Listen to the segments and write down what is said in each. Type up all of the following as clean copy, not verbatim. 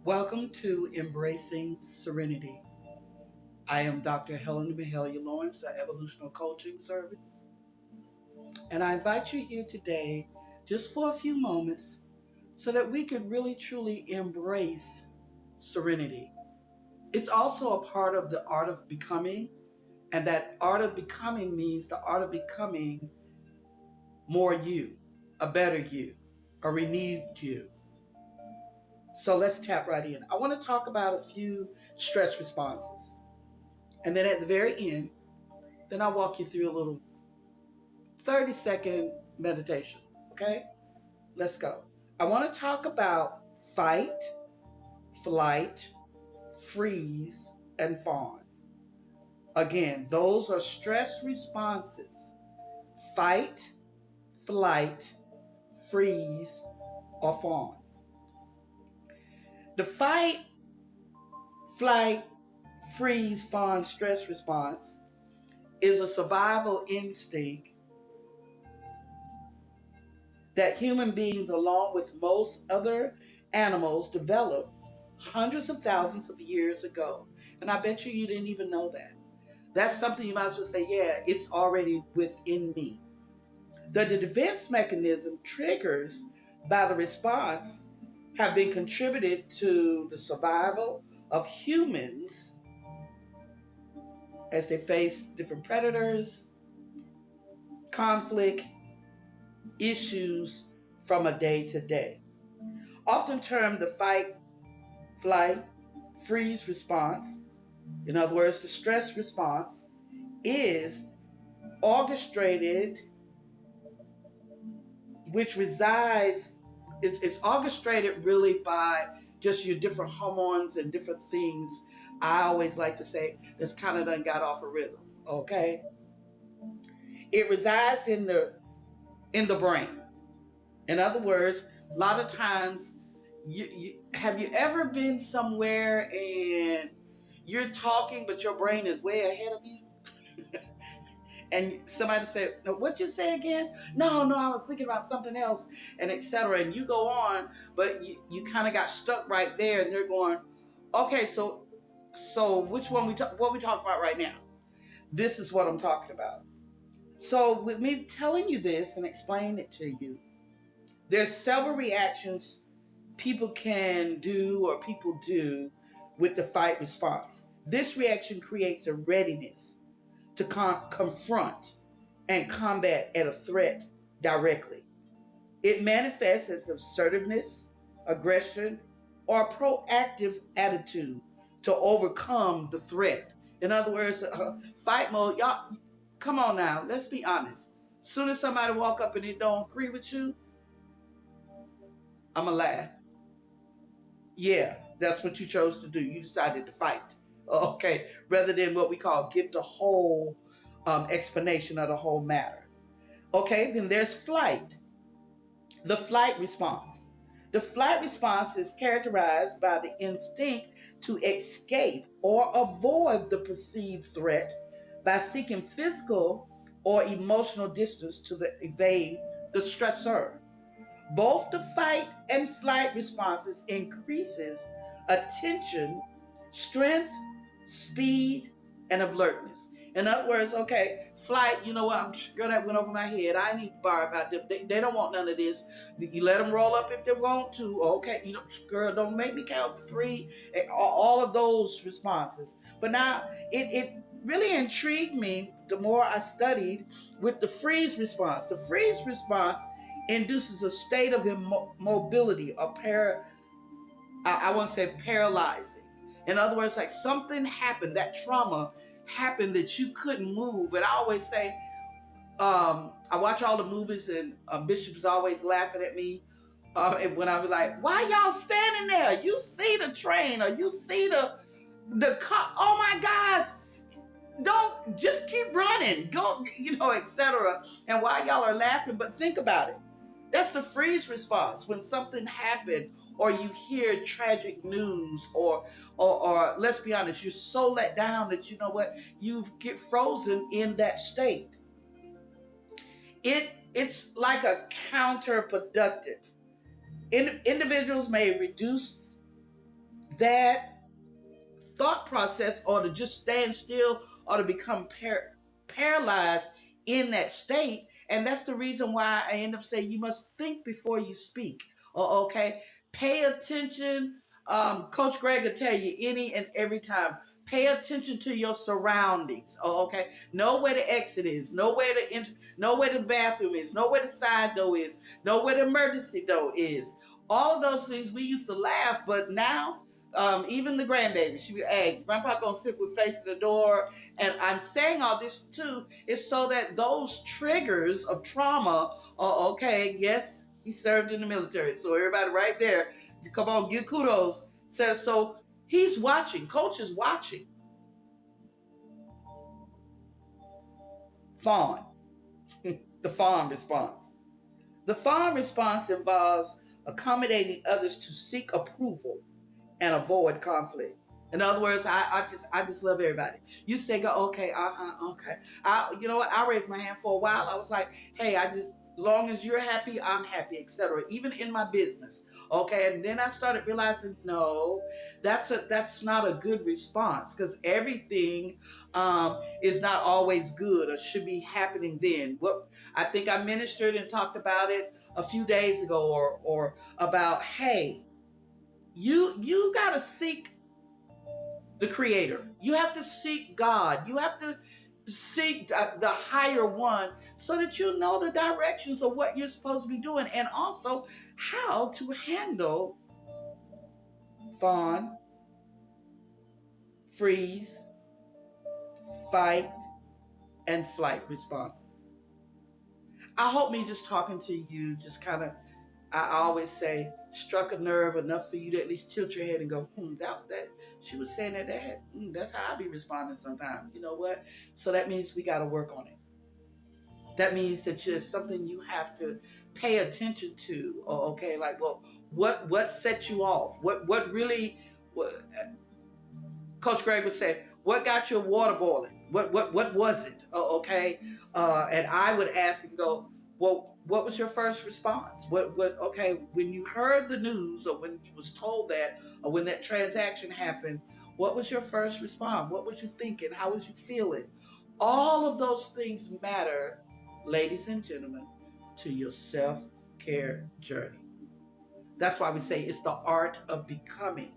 Welcome to Embracing Serenity. I am Dr. Helen Mahalia Lawrence, an evolutional coaching service, and I invite you here today just for a few moments so that we can really truly embrace serenity. It's also a part of the art of becoming, and that art of becoming means the art of becoming more you, a better you, a renewed you. So let's tap right in. I want to talk about a few stress responses. And then at the very end, then I'll walk you through a little 30-second meditation. Okay? Let's go. I want to talk about fight, flight, freeze, and fawn. Again, those are stress responses. Fight, flight, freeze, or fawn. The fight, flight, freeze, fawn stress response is a survival instinct that human beings, along with most other animals, developed hundreds of thousands of years ago. And I bet you didn't even know that. That's something you might as well say, yeah, it's already within me. The defense mechanism triggers by the response have been contributed to the survival of humans as they face different predators, conflict, issues from a day to day. Often termed the fight, flight, freeze response, in other words, the stress response, is orchestrated, which resides, it's orchestrated really by just your different hormones and different things. I always like to say this kind of done got off a rhythm, okay? It resides in the brain. In other words, a lot of times, have you ever been somewhere and you're talking, but your brain is way ahead of you? And somebody said, no, what'd you say again? No, I was thinking about something else, and etc. And you go on, but you kind of got stuck right there, and they're going, okay, so which one what we talking about right now? This is what I'm talking about. So with me telling you this and explaining it to you, there's several reactions people can do or people do with the fight response. This reaction creates a readiness to confront and combat at a threat directly. It manifests as assertiveness, aggression, or a proactive attitude to overcome the threat. In other words, fight mode, y'all, come on now, let's be honest. Soon as somebody walk up and they don't agree with you, I'm going to laugh. Yeah, that's what you chose to do. You decided to fight. Okay, rather than what we call get the whole explanation of the whole matter. Okay, then there's flight. The flight response. The flight response is characterized by the instinct to escape or avoid the perceived threat by seeking physical or emotional distance to evade the stressor. Both the fight and flight responses increases attention, strength, speed, and alertness. In other words, okay, flight, you know what, girl, that went over my head. I need to borrow about them. They don't want none of this. You let them roll up if they want to. Okay, you know, girl, don't make me count to three. All of those responses. But now, it really intrigued me the more I studied with the freeze response. The freeze response induces a state of immobility, a I want to say paralyzing. In other words, like something happened, that trauma happened that you couldn't move. And I always say, I watch all the movies, and Bishop's always laughing at me. And when I was like, "Why y'all standing there? You see the train, or you see the car? Oh my gosh! Don't just keep running, go, etc." And why y'all are laughing? But think about it. That's the freeze response when something happened, or you hear tragic news, or let's be honest, you're so let down that you know what, you get frozen in that state. It's like a counterproductive. Individuals may reduce that thought process, or to just stand still, or to become paralyzed in that state. And that's the reason why I end up saying you must think before you speak. Or okay, pay attention. Coach Greg will tell you any and every time. Pay attention to your surroundings. Oh, okay. Know where the exit is. Know where the know where the bathroom is. Know where the side door is. Know where the emergency door is. All of those things we used to laugh, but now even the grandbaby, she be, hey, grandpa gonna sit with facing the door. And I'm saying all this too is so that those triggers of trauma are okay. Yes, he served in the military, so everybody right there, come on, give kudos. Says so he's watching. Coach is watching. Fawn, the fawn response. The fawn response involves accommodating others to seek approval and avoid conflict. In other words, I just love everybody. You say go okay, okay. You know what? I raised my hand for a while. I was like, hey, I just long as you're happy, I'm happy, etc. Even in my business, okay. And then I started realizing, no, that's not a good response because everything is not always good or should be happening then. What I think I ministered and talked about it a few days ago, or about hey, you got to seek the creator. You have to seek God. You have to seek the higher one so that you know the directions of what you're supposed to be doing, and also how to handle fawn, freeze, fight, and flight responses. I hope me just talking to you just kind of, I always say, struck a nerve enough for you to at least tilt your head and go, that she was saying that, that's how I be responding sometimes. You know what? So that means we got to work on it. That means that it's something you have to pay attention to. Or okay, like, well, what set you off? What really? What, Coach Greg would say, what got your water boiling? What was it? Oh, okay. And I would ask and go, well, what was your first response? What okay, when you heard the news, or when you was told that, or when that transaction happened, what was your first response? What was you thinking? How was you feeling? All of those things matter, ladies and gentlemen, to your self-care journey. That's why we say it's the art of becoming,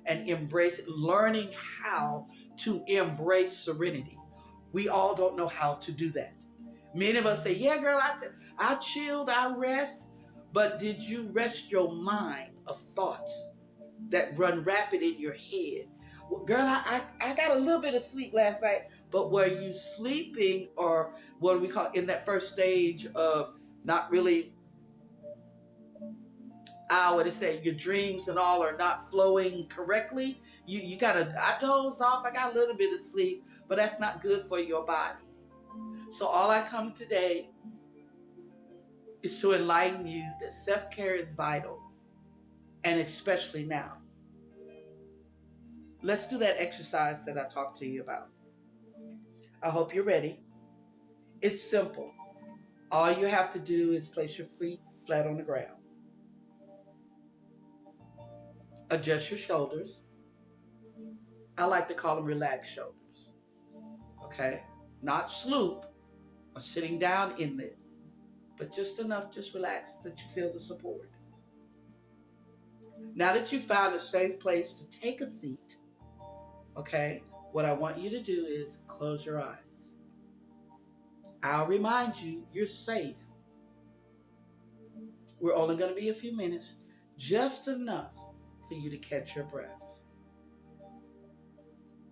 and embrace learning how to embrace serenity. We all don't know how to do that. Many of us say, yeah, girl, I chilled, I rest. But did you rest your mind of thoughts that run rapid in your head? Well, girl, I got a little bit of sleep last night, but were you sleeping, or what do we call in that first stage of not really, I would say your dreams and all are not flowing correctly? You gotta, I dozed off, I got a little bit of sleep, but that's not good for your body. So all I come today is to enlighten you that self-care is vital, and especially now. Let's do that exercise that I talked to you about. I hope you're ready. It's simple. All you have to do is place your feet flat on the ground. Adjust your shoulders. I like to call them relaxed shoulders. Okay? Not sloop or sitting down in it, but just enough, just relax that you feel the support. Now that you found a safe place to take a seat, okay, what I want you to do is close your eyes. I'll remind you, you're safe. We're only going to be a few minutes, just enough for you to catch your breath.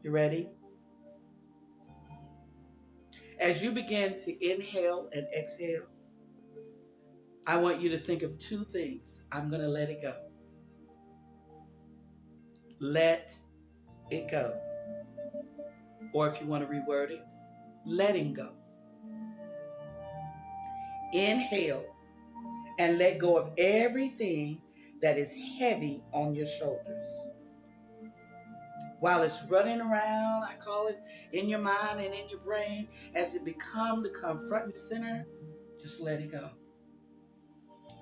You ready? As you begin to inhale and exhale, I want you to think of two things. I'm going to let it go. Let it go. Or if you want to reword it, letting go. Inhale and let go of everything that is heavy on your shoulders. While it's running around, I call it, in your mind and in your brain, as it become to come front and center, just let it go.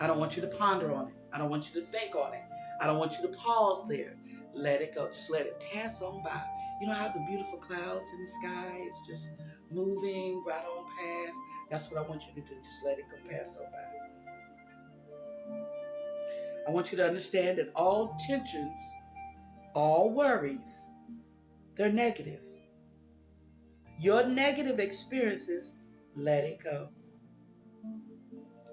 I don't want you to ponder on it. I don't want you to think on it. I don't want you to pause there. Let it go. Just let it pass on by. You know how the beautiful clouds in the sky is just moving right on past? That's what I want you to do. Just let it go pass on by. I want you to understand that all tensions, all worries, they're negative. Your negative experiences, let it go.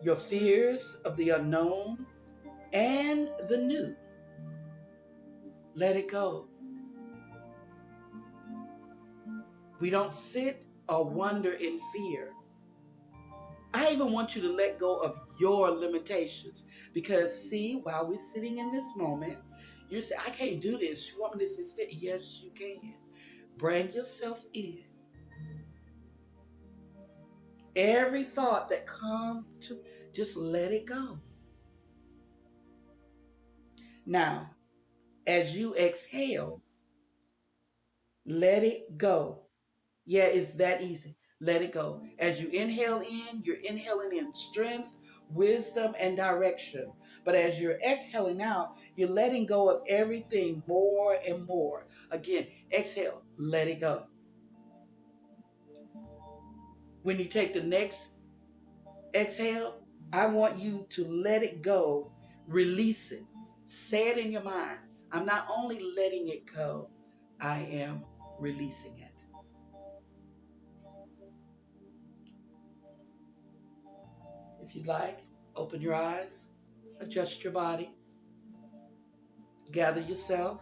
Your fears of the unknown and the new, let it go. We don't sit or wonder in fear. I even want you to let go of your limitations. Because, see, while we're sitting in this moment, you say, I can't do this. You want me to sit still? Yes, you can. Bring yourself in. Every thought that comes to, just let it go. Now, as you exhale, let it go. Yeah, it's that easy. Let it go. As you inhale in, you're inhaling in strength, wisdom, and direction. But as you're exhaling out, you're letting go of everything more and more. Again, exhale, let it go. When you take the next exhale, I want you to let it go, release it. Say it in your mind. I'm not only letting it go, I am releasing it. If you'd like, open your eyes, adjust your body, gather yourself.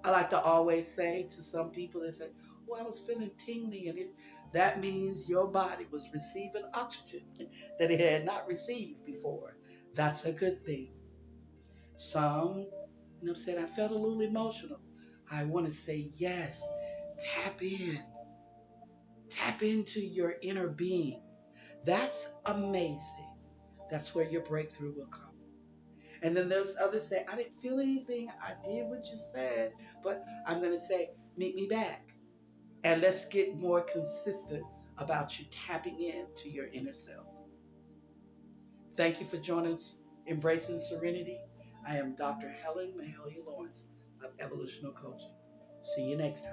I like to always say to some people, they say, oh, I was feeling tingly, and that means your body was receiving oxygen that it had not received before. That's a good thing. Some, said, I felt a little emotional. I want to say, yes, tap in. Tap into your inner being. That's amazing. That's where your breakthrough will come. And then there's others say, I didn't feel anything. I did what you said, but I'm going to say, meet me back. And let's get more consistent about you tapping into your inner self. Thank you for joining Embracing Serenity. I am Dr. Helen Mahalia Lawrence of Evolutional Coaching. See you next time.